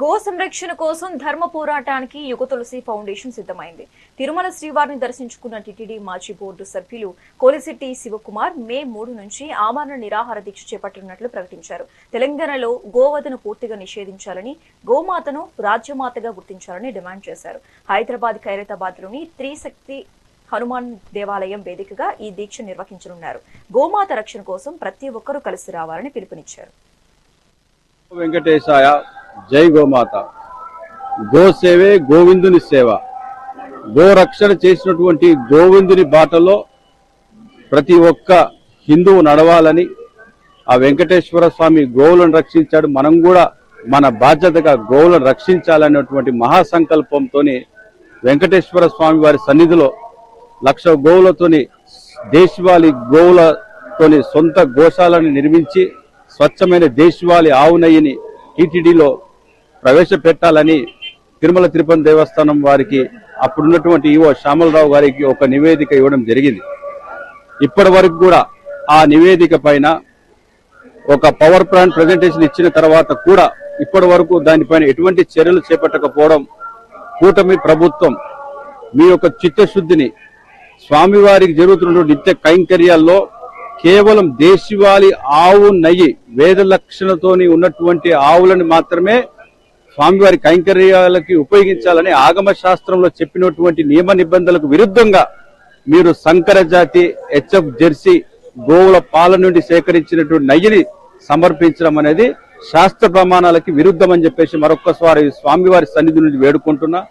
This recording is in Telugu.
గో సంరక్షణ కోసం ధర్మ పోరాటానికి యుగ తులసి ఫౌండేషన్ సిద్ధమైంది. తిరుమల శ్రీవారిని దర్శించుకున్న టీటీడీ మాజీ బోర్డు సభ్యులు కోలిశెట్టి శివకుమార్ మే 3 నుంచి ఆమరణ నిరాహార దీక్ష చేపట్టనున్నట్లు ప్రకటించారు. తెలంగాణలో గోవధను పూర్తిగా నిషేధించాలని, గోమాతను రాజ్యమాతగా గుర్తించాలని డిమాండ్ చేశారు. హైదరాబాద్ ఖైరతాబాద్లోని త్రిశక్తి హనుమాన్ దేవాలయం వేదికగా ఈ దీక్ష నిర్వహించనున్నారు. గోమాత రక్షణ కోసం ప్రతి ఒక్కరూ కలిసి రావాలని పిలుపునిచ్చారు. వెంకటేశాయ జై గోమాత. గో సేవే గోవిందుని సేవ. గో రక్షణ చేసినటువంటి గోవిందుని బాటలో ప్రతి ఒక్క హిందువు నడవాలని, ఆ వెంకటేశ్వర స్వామి గోవులను రక్షించాడు. మనం కూడా మన బాధ్యతగా గోవులను రక్షించాలనేటువంటి మహాసంకల్పంతో వెంకటేశ్వర స్వామి వారి సన్నిధిలో 1,00,000 గోవులతోని, దేశవాళీ గోవులతోని సొంత గోశాలను నిర్మించి స్వచ్ఛమైన దేశవాళీ ఆవు నెయ్యిని టీటీడీలో ప్రవేశపెట్టాలని తిరుమల తిరుపతి దేవస్థానం వారికి అప్పుడున్నటువంటి ఈవో శ్యామలరావు గారికి ఒక నివేదిక ఇవ్వడం జరిగింది. ఇప్పటి వరకు కూడా ఆ నివేదిక పైన ఒక పవర్ ప్లాంట్ ప్రజెంటేషన్ ఇచ్చిన తర్వాత కూడా ఇప్పటి వరకు దానిపైన ఎటువంటి చర్యలు చేపట్టకపోవడం, కూటమి ప్రభుత్వం మీ యొక్క చిత్తశుద్ధిని స్వామివారికి జరుగుతున్న నిత్య కైంకర్యాల్లో కేవలం దేశవాళీ ఆవు నెయ్యి వేద లక్షణతోని ఉన్నటువంటి ఆవులను మాత్రమే స్వామివారి కైంకర్యాలకి ఉపయోగించాలని ఆగమ శాస్త్రంలో చెప్పినటువంటి నియమ నిబంధనలకు విరుద్ధంగా మీరు సంకర జాతి హెచ్ఎఫ్ జెర్సీ గోవుల పాల నుండి సేకరించినటువంటి నెయ్యిని సమర్పించడం అనేది శాస్త్ర ప్రమాణాలకి విరుద్ధం అని చెప్పేసి మరొక్కసారి స్వామివారి సన్నిధి నుండి వేడుకుంటున్నా.